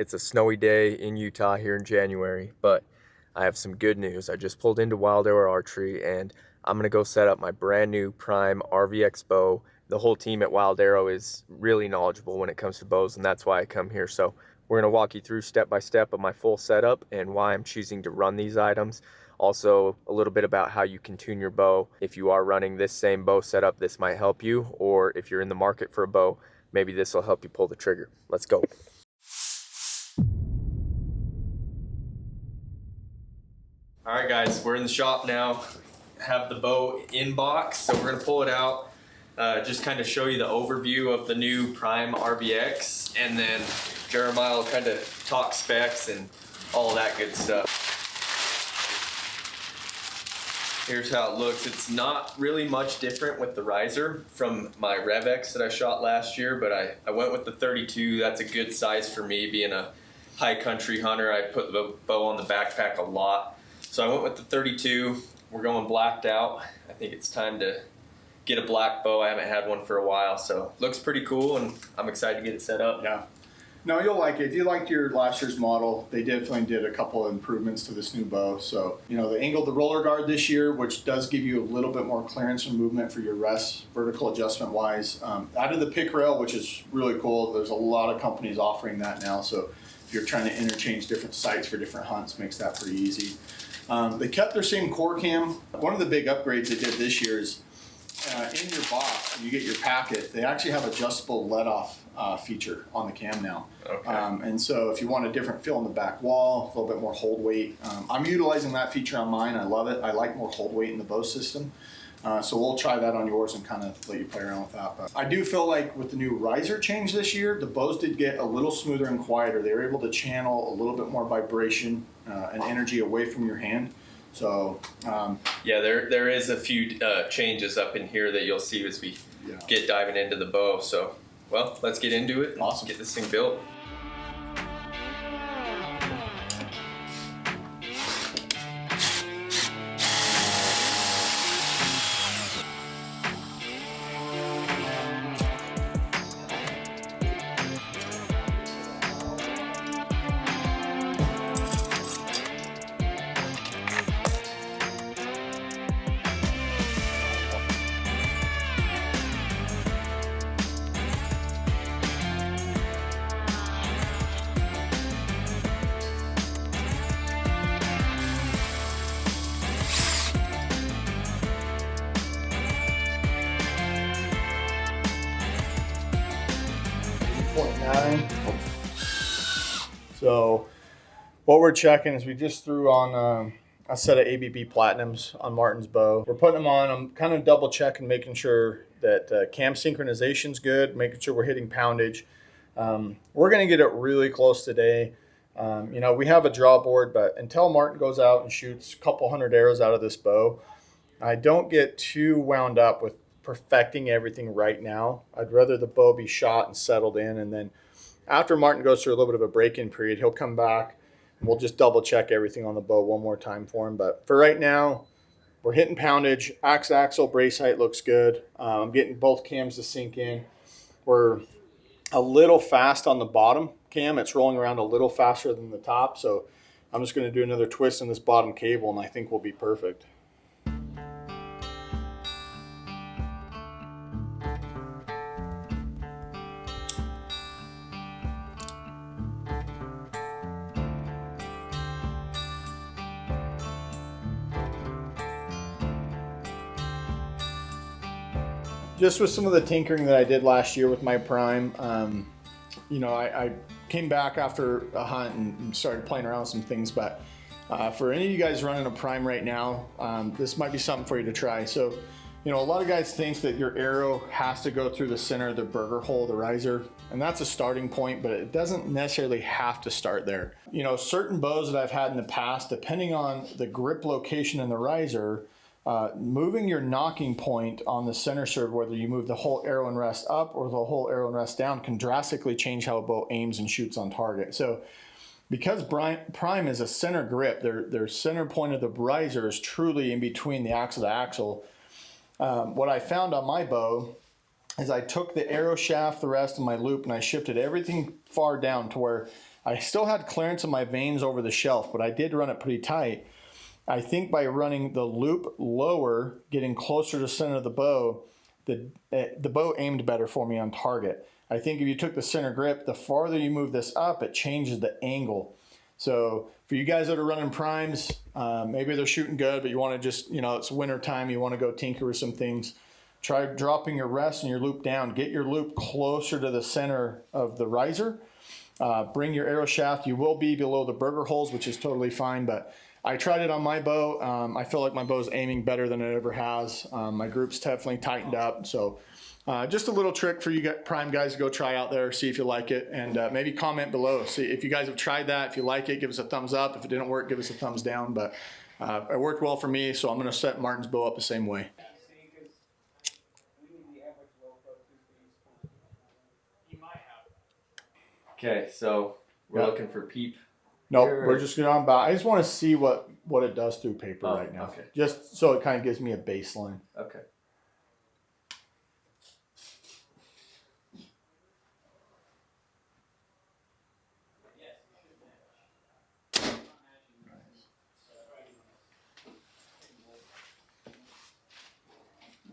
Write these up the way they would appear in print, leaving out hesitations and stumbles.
It's a snowy day in Utah here in January, but I have some good news. I just pulled into Wild Arrow Archery and I'm gonna go set up my brand new Prime RVX bow. The whole team at Wild Arrow is really knowledgeable when it comes to bows, and that's why I come here. So we're gonna walk you through step by step of my full setup and why I'm choosing to run these items. Also, a little bit about how you can tune your bow. If you are running this same bow setup, this might help you, or if you're in the market for a bow, maybe this will help you pull the trigger. Let's go. All right, guys, we're in the shop now. Have the bow in box, so we're gonna pull it out. Just kind of show you the overview of the new Prime RVX, and then Jeremiah will kind of talk specs and all that good stuff. Here's how it looks. It's not really much different with the riser from my RVX that I shot last year, but I went with the 32. That's a good size for me, being a high country hunter. I put the bow on the backpack a lot. So I went with the 32. We're going blacked out. I think it's time to get a black bow. I haven't had one for a while, so looks pretty cool, and I'm excited to get it set up. Yeah. No, you'll like it. If you liked your last year's model, they definitely did a couple of improvements to this new bow. So, you know, they angled the roller guard this year, which does give you a little bit more clearance and movement for your rest, vertical adjustment wise. Added the pick rail, which is really cool. There's a lot of companies offering that now. So if you're trying to interchange different sights for different hunts, makes that pretty easy. They kept their same core cam. One of the big upgrades they did this year is in your box, when you get your packet, they actually have adjustable let-off feature on the cam now. Okay. And so if you want a different feel in the back wall, a little bit more hold weight, I'm utilizing that feature on mine. I love it. I like more hold weight in the bow system. So we'll try that on yours and kind of let you play around with that. But I do feel like with the new riser change this year, the bows did get a little smoother and quieter. They were able to channel a little bit more vibration and energy away from your hand. So yeah, there is a few changes up in here that you'll see as we get diving into the bow. So, well, let's get into it. Awesome. Get this thing built. So what we're checking is we just threw on a set of ABB Platinums on Martin's bow. We're putting them on. I'm kind of double checking, making sure that cam synchronization's good, making sure we're hitting poundage. We're going to get it really close today. You know, we have a draw board, but until Martin goes out and shoots a couple hundred arrows out of this bow, I don't get too wound up with perfecting everything right now. I'd rather the bow be shot and settled in, and then after Martin goes through a little bit of a break-in period, he'll come back and we'll just double check everything on the bow one more time for him. But for right now, we're hitting poundage. Axle brace height looks good. I'm getting both cams to sink in. We're a little fast on the bottom cam. It's rolling around a little faster than the top. So I'm just going to do another twist in this bottom cable, and I think we'll be perfect. Just with some of the tinkering that I did last year with my Prime, you know, I came back after a hunt and started playing around with some things. But for any of you guys running a Prime right now, this might be something for you to try. So, you know, a lot of guys think that your arrow has to go through the center of the burger hole, the riser, and that's a starting point, but it doesn't necessarily have to start there. You know, certain bows that I've had in the past, depending on the grip location in the riser, moving your knocking point on the center serve, whether you move the whole arrow and rest up or the whole arrow and rest down, can drastically change how a bow aims and shoots on target. So because Prime is a center grip, their center point of the riser is truly in between the axle to axle. What I found on my bow is I took the arrow shaft, the rest of my loop, and I shifted everything far down to where I still had clearance of my vanes over the shelf, but I did run it pretty tight. I think by running the loop lower, getting closer to the center of the bow, the bow aimed better for me on target. I think if you took the center grip, the farther you move this up, it changes the angle. So for you guys that are running primes, maybe they're shooting good, but you want to just, it's winter time, you want to go tinker with some things. Try dropping your rest and your loop down. Get your loop closer to the center of the riser. Bring your arrow shaft. You will be below the burger holes, which is totally fine, but I tried it on my bow. I feel like my bow's aiming better than it ever has. My group's definitely tightened up. So just a little trick for you prime guys to go try out there, see if you like it, and maybe comment below. See if you guys have tried that. If you like it, give us a thumbs up. If it didn't work, give us a thumbs down. But it worked well for me, so I'm going to set Martin's bow up the same way. Okay, so we're looking for peep. Nope, we're just going on by. I just want to see what it does through paper right now. Okay. Just so it kind of gives me a baseline. Okay.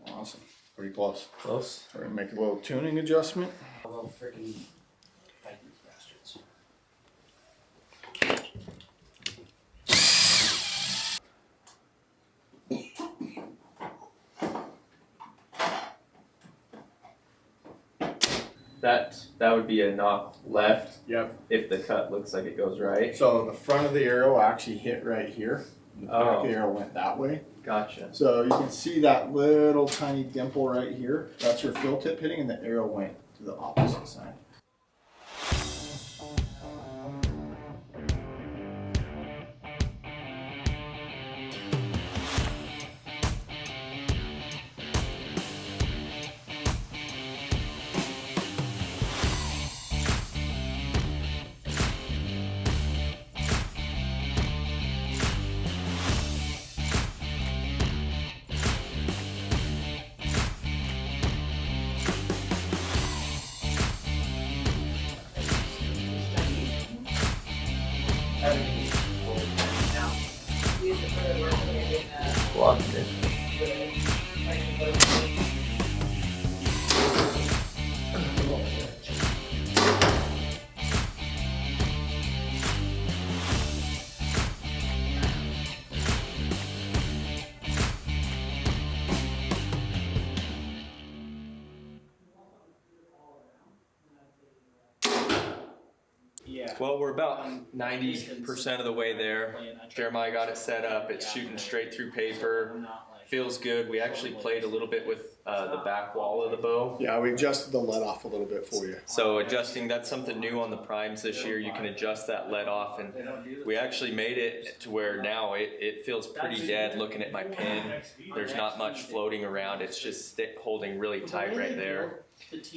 Awesome. Pretty close. Close. We're going to make a little tuning adjustment. A little freaking fight these bastards. That would be a knock left. Yep. If the cut looks like it goes right. So the front of the arrow actually hit right here. The back of the arrow went that way. Gotcha. So you can see that little tiny dimple right here. That's your fill tip hitting, and the arrow went to the opposite side. Blocked it. Well, we're about 90% of the way there. Jeremiah got it set up. It's shooting straight through paper. Feels good. We actually played a little bit with the back wall of the bow. Yeah, we adjusted the let off a little bit for you. So adjusting, that's something new on the primes this year. You can adjust that let off, and we actually made it to where now it feels pretty dead looking at my pin. There's not much floating around. It's just holding really tight right there.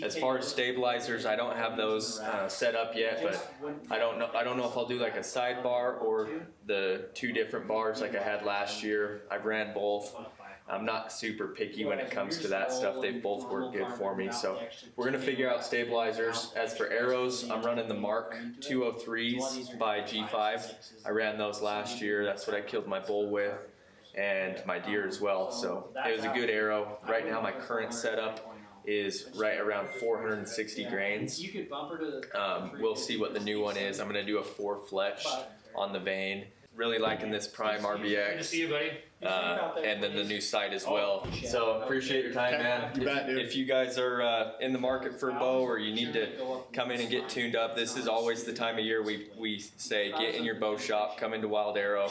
As far as stabilizers, I don't have those set up yet, but I don't know if I'll do like a sidebar or the two different bars like I had last year. I've ran both. I'm not super picky when it comes to that stuff. They both work good for me. So we're going to figure out stabilizers. As for arrows, I'm running the Mark 203s by G5. I ran those last year. That's what I killed my bull with and my deer as well. So it was a good arrow. Right now my current setup is right around 460 grains. We'll see what the new one is. I'm going to do a 4 fletch on the vane. Really liking this Prime RVX. Good to see you, buddy. And then the new sight as well. So appreciate your time, man. You bet, dude. If you guys are in the market for a bow or you need to come in and get tuned up, this is always the time of year we say get in your bow shop, come into Wild Arrow.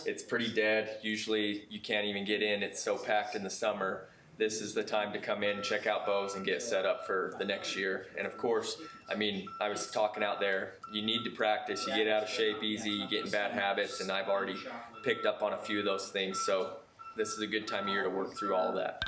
It's pretty dead. Usually you can't even get in. It's so packed in the summer. This is the time to come in, check out bows, and get set up for the next year. And of course, I mean, I was talking out there, you need to practice. You get out of shape easy, you get in bad habits, and I've already picked up on a few of those things. So this is a good time of year to work through all of that.